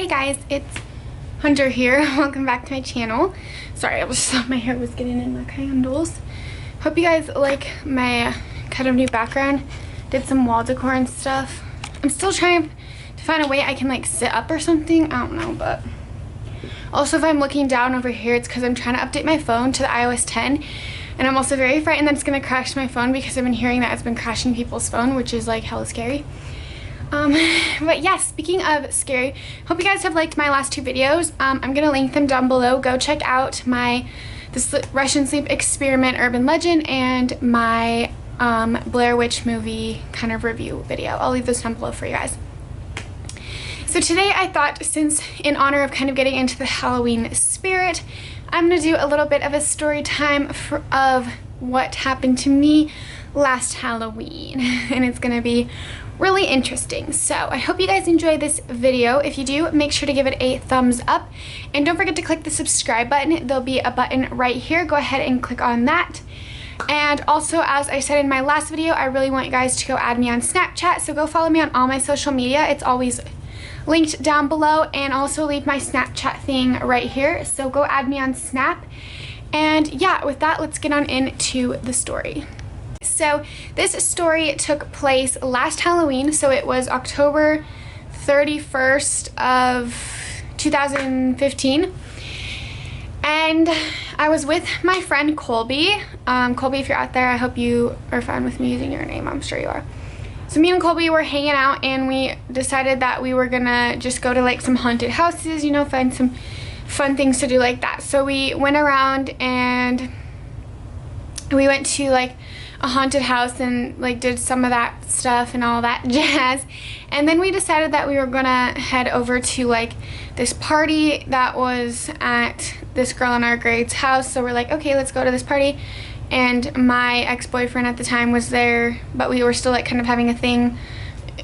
Hey guys, it's Hunter here. Welcome back to my channel. Sorry, I just thought my hair was getting in my candles. Hope you guys like my kind of new background. Did some wall decor and stuff. I'm still trying to find a way I can like sit up or something. I don't know, but also if I'm looking down over here, it's because I'm trying to update my phone to the iOS 10. And I'm also very frightened that it's going to crash my phone because I've been hearing that it's been crashing people's phone, which is like hella scary. But yeah, speaking of scary, hope you guys have liked my last two videos. I'm gonna link them down below. Go check out this Russian sleep experiment urban legend and my Blair Witch movie kind of review video. I'll leave those down below for you guys. So today I thought, since in honor of kind of getting into the Halloween spirit, I'm gonna do a little bit of a story time of what happened to me last Halloween, and it's gonna be really interesting. So I hope you guys enjoy this video. If you do, make sure to give it a thumbs up, and don't forget to click the subscribe button. There'll be a button right here. Go ahead and click on that. And also, as I said in my last video, I really want you guys to go add me on Snapchat, so go follow me on all my social media. It's always linked down below, and also leave my Snapchat thing right here, so go add me on Snap. And yeah, with that, let's get on into the story. So this story took place last Halloween, so it was October 31st of 2015, and I was with my friend Colby. Colby, if you're out there, I hope you are fine with me using your name. I'm sure you are. So me and Colby were hanging out, and we decided that we were gonna just go to like some haunted houses, you know, find some fun things to do like that. So we went around and we went to like a haunted house and like did some of that stuff and all that jazz, and then we decided that we were gonna head over to like this party that was at this girl in our grade's house. So we're like, okay, let's go to this party, and my ex-boyfriend at the time was there, but we were still like kind of having a thing,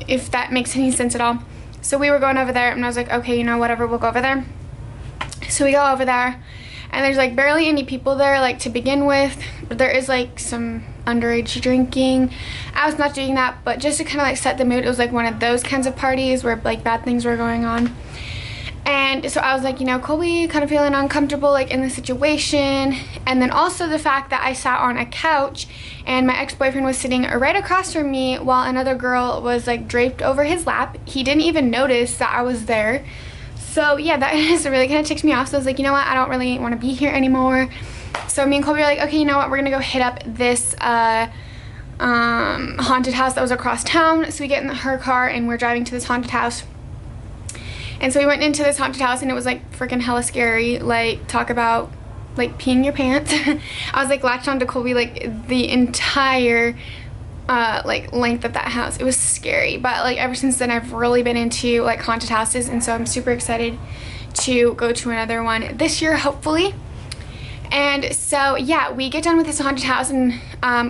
if that makes any sense at all. So we were going over there, and I was like, okay, you know, whatever, we'll go over there. So we go over there, and there's like barely any people there, like to begin with. But there is like some underage drinking. I was not doing that, but just to kind of like set the mood, it was like one of those kinds of parties where like bad things were going on. And so I was like, you know, Colby kind of feeling uncomfortable like in the situation, and then also the fact that I sat on a couch and my ex-boyfriend was sitting right across from me while another girl was like draped over his lap. He didn't even notice that I was there. So yeah, that just really kind of ticked me off. So I was like, you know what, I don't really want to be here anymore. So me and Colby were like, okay, you know what, we're gonna go hit up this haunted house that was across town. So we get in her car and we're driving to this haunted house. And so we went into this haunted house, and it was like freaking hella scary. Like, talk about like peeing your pants. I was like latched onto Colby like the entire like length of that house. It was scary, but like ever since then I've really been into like haunted houses, and so I'm super excited to go to another one this year, hopefully. And so yeah, we get done with this haunted house, and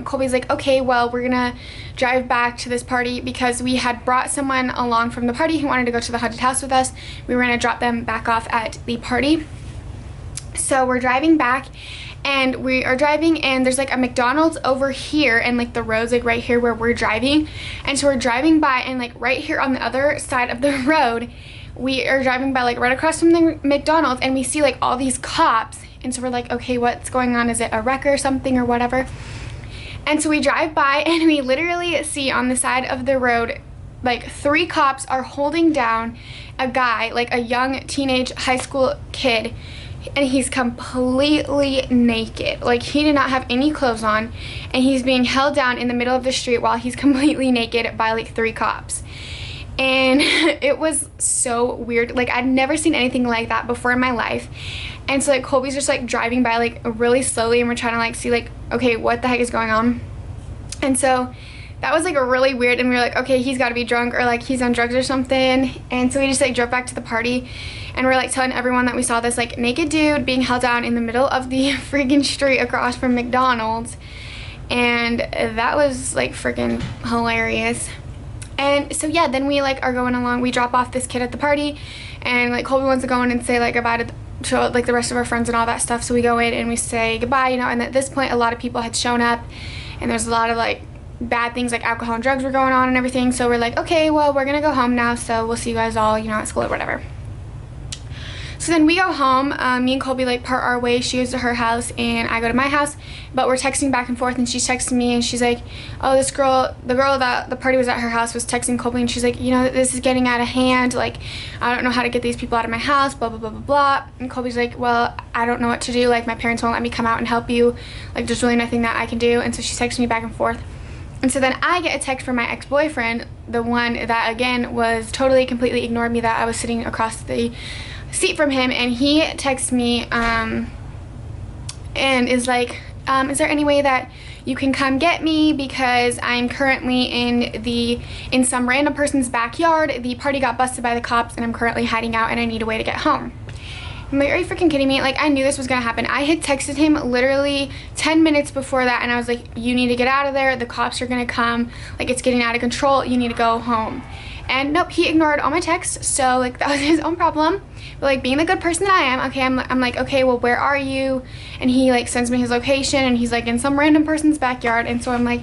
Colby's like, okay, well, we're gonna drive back to this party because we had brought someone along from the party who wanted to go to the haunted house with us. We were gonna drop them back off at the party. So we're driving back, and we are driving, and there's like a McDonald's over here, and like the road's like right here where we're driving. And so we're driving by, and like right here on the other side of the road, we are driving by like right across from the McDonald's, and we see like all these cops. And so we're like, okay, what's going on? Is it a wreck or something or whatever? And so we drive by, and we literally see on the side of the road like 3 cops are holding down a guy, like a young teenage high school kid, and he's completely naked. Like, he did not have any clothes on, and he's being held down in the middle of the street while he's completely naked by like 3 cops. And it was so weird. Like, I'd never seen anything like that before in my life. And so like Colby's just like driving by like really slowly, and we're trying to like see like, okay, what the heck is going on? And so that was like a really weird, and we were like, okay, he's got to be drunk or like he's on drugs or something. And so we just like drove back to the party, and we're like telling everyone that we saw this like naked dude being held down in the middle of the freaking street across from McDonald's. And that was like freaking hilarious. And so yeah, then we like are going along, we drop off this kid at the party, and like Colby wants to go in and say like goodbye to like the rest of our friends and all that stuff. So we go in and we say goodbye, you know. And at this point a lot of people had shown up, and there's a lot of like bad things like alcohol and drugs were going on and everything. So we're like, okay, well, we're gonna go home now, so we'll see you guys all, you know, at school or whatever. So then we go home. Me and Colby like part our way. She goes to her house and I go to my house, but we're texting back and forth, and she's texting me and she's like, oh, this girl, the girl that the party was at her house, was texting Colby, and she's like, you know, this is getting out of hand, like I don't know how to get these people out of my house, blah blah blah blah blah. And Colby's like, well, I don't know what to do, like my parents won't let me come out and help you, like there's really nothing that I can do. And so she's texting me back and forth. And so then I get a text from my ex-boyfriend, the one that again was totally completely ignored me, that I was sitting across the seat from him, and he texts me and is like, is there any way that you can come get me, because I'm currently in some random person's backyard. The party got busted by the cops and I'm currently hiding out and I need a way to get home. I'm like, are you freaking kidding me? Like, I knew this was gonna happen. I had texted him literally 10 minutes before that, and I was like, you need to get out of there, the cops are gonna come, like it's getting out of control, you need to go home. And nope, he ignored all my texts, so like that was his own problem. But like being the good person that I am, okay, I'm like, okay, well, where are you? And he like sends me his location, and he's like in some random person's backyard. And so I'm like,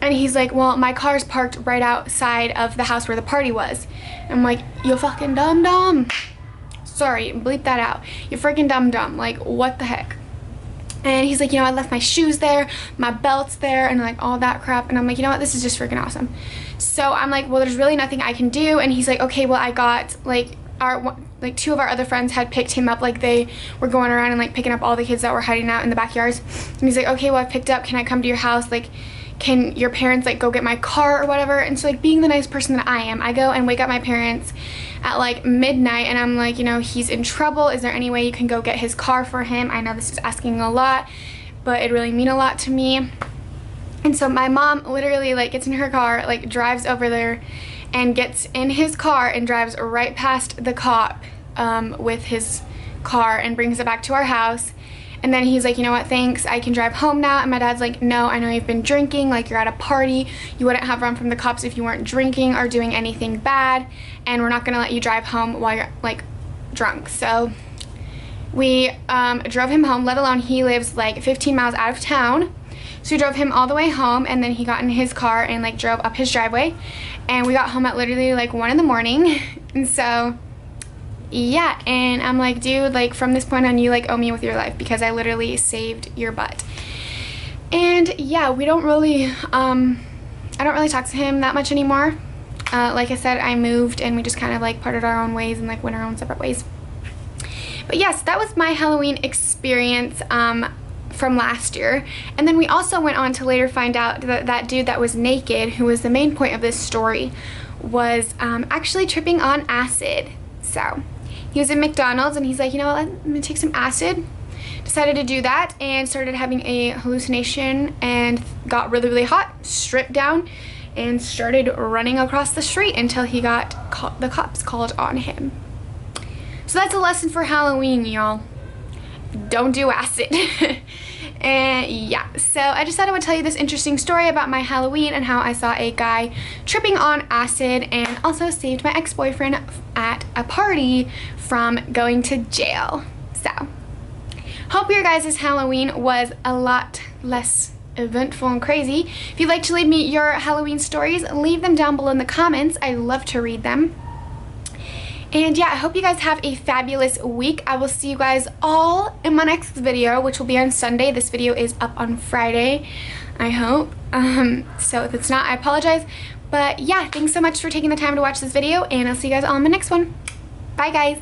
and he's like, well, my car's parked right outside of the house where the party was. And I'm like, you fucking dumb. Sorry, bleep that out. You freaking dumb. Like, what the heck? And he's like, you know, I left my shoes there, my belt's there, and like all that crap. And I'm like, you know what, this is just freaking awesome. So I'm like, well, there's really nothing I can do. And he's like, okay, well, I got like two of our other friends had picked him up, like they were going around and like picking up all the kids that were hiding out in the backyards. And he's like, okay, well, I've picked up, can I come to your house? Like, can your parents like go get my car or whatever? And so like being the nice person that I am, I go and wake up my parents at like midnight, and I'm like, you know, he's in trouble, is there any way you can go get his car for him? I know this is asking a lot, but it really mean a lot to me. And so my mom literally like gets in her car, like drives over there and gets in his car and drives right past the cop with his car and brings it back to our house. And then he's like, you know what, thanks, I can drive home now. And my dad's like, no, I know you've been drinking, like you're at a party, you wouldn't have run from the cops if you weren't drinking or doing anything bad, and we're not gonna let you drive home while you're like drunk. So we drove him home, let alone he lives like 15 miles out of town. So we drove him all the way home, and then he got in his car and like drove up his driveway, and we got home at literally like 1 in the morning. And so yeah, and I'm like, dude, like from this point on, you like owe me with your life, because I literally saved your butt. And yeah, we don't really I don't really talk to him that much anymore. Like I said, I moved and we just kind of like parted our own ways and like went our own separate ways. But yes, that was my Halloween experience from last year. And then we also went on to later find out that that dude that was naked, who was the main point of this story, was actually tripping on acid. So he was in McDonald's and he's like, you know what, I'm gonna take some acid. Decided to do that and started having a hallucination and got really, really hot, stripped down, and started running across the street until he got the cops called on him. So that's a lesson for Halloween, y'all. Don't do acid. And yeah, so I just thought I would tell you this interesting story about my Halloween and how I saw a guy tripping on acid, and also saved my ex-boyfriend at a party from going to jail. So hope your guys' Halloween was a lot less eventful and crazy. If you'd like to leave me your Halloween stories, leave them down below in the comments. I love to read them. And yeah, I hope you guys have a fabulous week. I will see you guys all in my next video, which will be on Sunday. This video is up on Friday, I hope. So if it's not, I apologize. But yeah, thanks so much for taking the time to watch this video, and I'll see you guys all in my next one. Bye, guys.